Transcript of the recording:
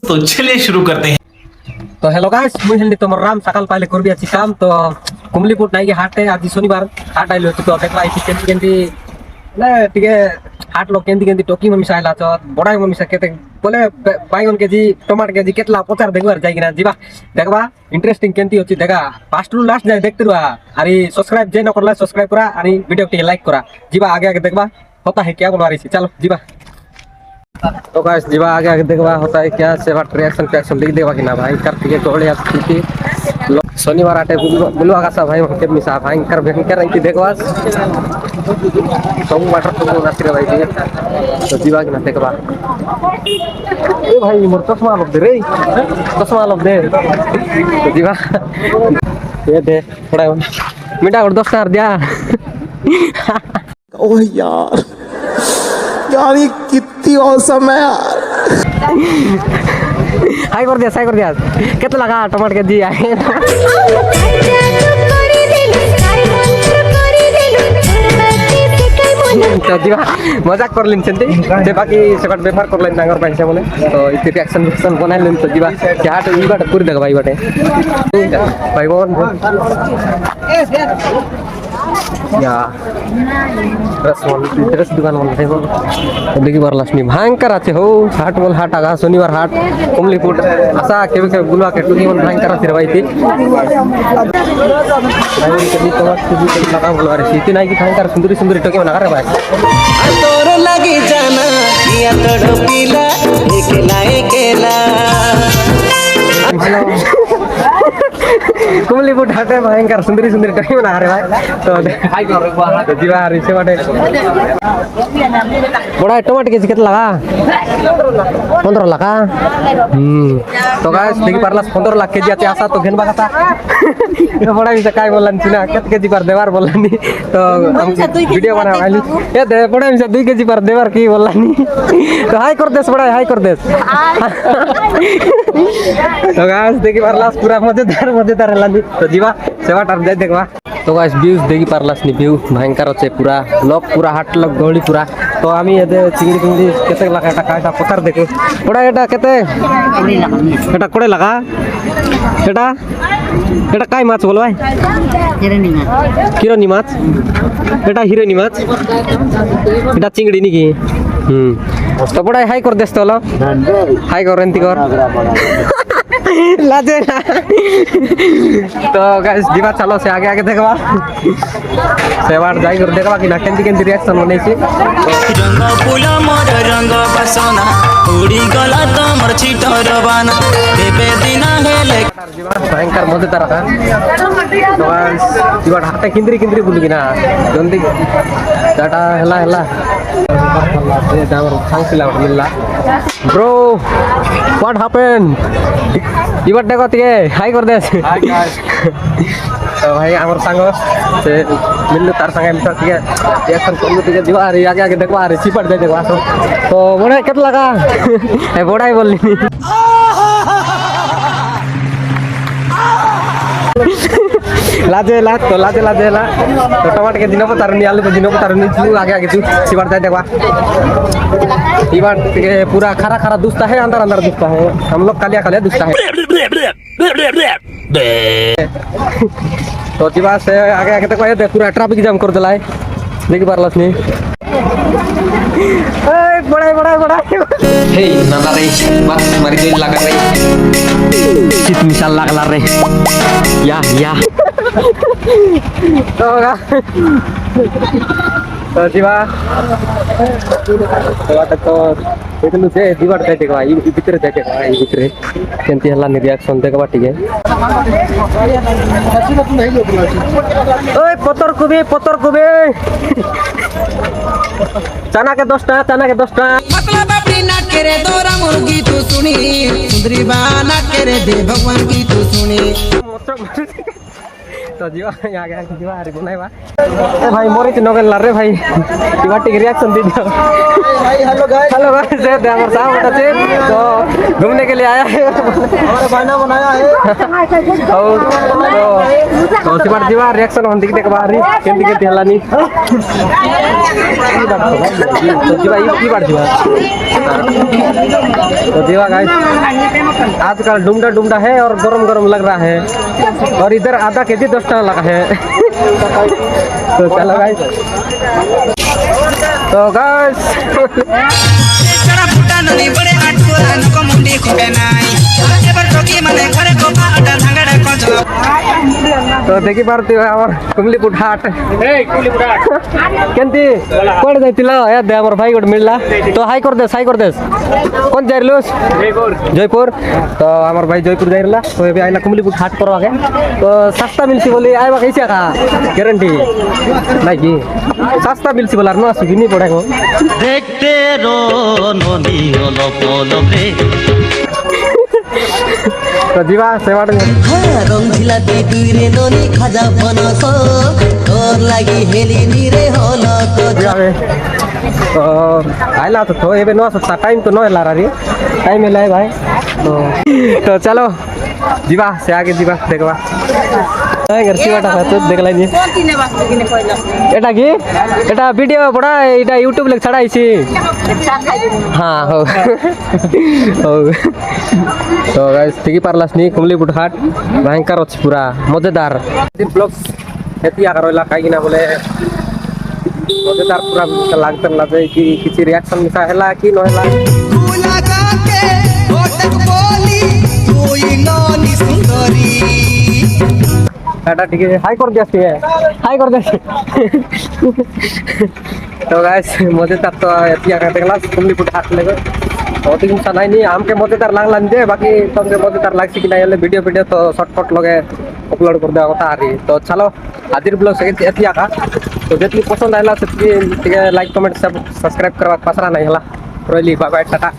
तो चलिए शुरू करते हैं। तो हेलो गाइस मुई हेल्दी तोमर राम सकाल पाले करबी आछि काम तो कुमलीपुर नाइके हाटे आज शनिवार हाट आइलो तो देखला आइछि केंती केंती ना टिके हाट लोग केंती केंती टोकी मम्मी साइला छ बडाई मम्मी सा केते बोले बाइगन केजी टमाटर केजी केतला पचार देखबार जाई किना जीवा देखबा इंटरेस्टिंग केंती होछि देखा फास्ट टू लास्ट जाय देखते रहा अरे सब्सक्राइब जे न करला सब्सक्राइब करा अरे वीडियो के लाइक करा जीवा आगे आगे देखबा होता है क्या बोलवा रही छी चलो जीवा। तो गाइस जीवा आगे आगे देखबा होता है क्या सेवा रिएक्शन लिख देवा कि ना भाई कार्तिक कोड़े आती शनिवार आटे बुलवा का सा भाई के मिसा भाई कर इनकी देखबा सब वाटर तो रात्रि रे भाई तो जीवा कि ना देखबा ए भाई मोर चश्मा लोग दे रे चश्मा लोग दे तो जीवा ये दे थोड़ा मिटा और 10 दिया ओह यार यार ये कितनी औसम है यार। हाई कर दिया कितना लगा टमाटर के जी आए तो जीवा मजाक कर लिन सेंते से बाकी सेकट बेफार कर लाइन नांगर पैसे बोले तो इति रिएक्शन बनाई लेन तो जीवा क्या तो ई बात पूरी देख भाई बाटे भाई बोन या ड्रेस दुकान बोल रहे हो देखी बार लास्ट में भयंकर आछे हो हाट बोल हाट आगा शनिवार हाट कुमलीपुर आशा के बुलवा के टुकी बोल भयंकर आछे भाई थी कभी तो कभी लगा बोल रहे सीती नहीं की भयंकर सुंदरी सुंदरी टोके बना रे भाई तोर लगी जाना या तोड़ पीला एकला कुमलीपुर हाटे भयंकर सुंदरी सुंदरी टोके बना रे भाई तो जीवा रिसे बाटे बड़ा टमाटर के कितना लगा 15 लाख तो गाइस देखि पारला 15 लाख केजी आते आशा तो घेनबा कथा तो बड़ा भी काय बोलन छिना कत केजी पर देवार बोलनी तो हम वीडियो बना आइली ए दे बड़ा भी 2 केजी पर देवार की बोलनी तो हाई कर देस बड़ा हाई कर देस तो गाइस देखि पारला पूरा मजेदार लानी तो जीवा सेवा टार दे देखबा तो गाइस व्यूज देखि पारलास नि व्यू भयंकर আছে पूरा लोक पूरा हाट लोक गहली पूरा तो আমি এতে চিংড়ি কেতে লাগা এটা কাটা পতার দেখে ওটা এটা কেতে এটা কোড়ে লাগা এটা এটা কাই মাছ বল ভাই হিরোনি মাছ এটা হিরোনি মাছ এটা চিংড়ি নাকি তো বড়াই হাই কর দেস তো হলো হাই কর এন্তি কর लाजे ना तो गाइस जीवा चलो से आगे आगे देखबा सेवार जाई कर देखबा कि ना केंती केंती रिएक्शन बनेछि रंग फूला मोर रंग बसना उड़ी गला तमर छिटर बाना देबे दिना हेले जीवा भयंकर मजेदार था तो गाइस जीवा हाते किंद्री बुली ना जल्दी डाटा हला ए दामर सांगसिला मिलला ब्रो व्हाट हैपेंड इबार देखो तिके हाई कर देस हाय गाइस तो भाई हमर संग से मिलले तार संग हम तिके रिएक्शन करलु तिके जीवा आरे आगे आगे देखबा आरे चिपट दे देखबा तो बड़ा केत लगा ए बड़ाई बोलनी लाजे ला तो टमाटर के दिनो पतार नि आलू के दिनो पतार नि छु आगे आगे छु चिपट दे देखबा इबार तिके पूरा खरा दुस्ता है अंदर दुस्ता है हम लोग कालिया दुस्ता है तो जीवा से आगे आगे तक आए पूरा ट्रैफिक जाम कर दिला है देखि पारलस नि ए बड़ा हे नाना रे बस मारी दे लगा रे चित मिसाल लागला रे या तो जीवा तो इतनु से दीवार दे देखबा ई भीतर दे देखबा ई भीतर केंती हला नि रिएक्शन देखबा ठीक है ओए पतर कुबे चना के 10 टा पतला बापड़ी ना करे दोरा मुर्गी तू सुनी सुंदरी बाना करे दे भगवान की तू सुनी तो जीवा आ गया जीवा अरे गुनाई बा ए भाई मोरी च नगल रे भाई जीवा टिक रिएक्शन दे दियो भाई हेलो गाइस हेलो गाइस ये हमारे साहब बेटा थे तो घूमने के लिए आया है हमारा बहाना बनाया है और तो सीमा जीवा रिएक्शन हम दिख के बाहर केंदी के हलानी तो जीवा की बार जीवा तो जीवा गाइस आजकल डुमडा डुमडा है और गरम गरम लग रहा है और इधर आधा केजी 10 टन लगा है तो चलो गाइस तो गाइस चढ़ा फुटा नली बड़े आटकोरा नको मुंडी खोबे नाई एबर टोकी माने घरे कोपा अटा धांगड़ा कोजो तो देखी पारती हमर कुमलीपुर हाट केंती कोड जाइतिला या दे हमर भाई गोड मिलला तो हाई कर देस कोन जाइरलोस जयपुर तो हमर भाई जयपुर जाइरला तो अभी आइला कुमलीपुर हाट पर आगे तो सस्ता मिलसी बोली आइबा कैसे का गारंटी नहीं की सस्ता मिलसी बोला ना सुगिनी पड़ेगो देखते रो नदी অলপলপে तो जीवा सेवा रंग झिलापी दुईरे ननी खाजा बनस तोर लागि हेली निरे हलक तो आइला तो एबे न सकता टाइम तो न होला रे टाइम है भाई तो चलो जीवा से आगे जीवा देखबा घर सीवाटा तो देख लाइनी एटा की एटा वीडियो बड़ा एटा YouTube ले छड़ाइছি हां हो हो तो गाइस ठीक पारलास नी कुमलीपुर हाट भयंकर अछि पूरा मजेदार ब्लॉग्स एतिया करला काई ना बोले मजेदार पूरा लागत लागे कि किछि रिएक्शन मिसा हैला कि न हैला लगा के ओटक बोली कोई नानी सुंदरी टाटा ठीक है हाई कर दिया हाई कर दिया तो गाइस मजेदार तो एतिया का देखला कुमलीपुर हाट लेगे बहुत ही इंसान नहीं हमके मजेदार लागला दे बाकी तुमके मजेदार लागसी कि नहीं वीडियो तो शॉर्टकट लगे अपलोड कर देवा कथा आरी तो चलो आदिर ब्लॉग से एतिया का तो जितनी पसंद आइला से लाइक कमेंट सब सब्सक्राइब करवा पसरा नहीं हला रोली बाय बाय टाटा।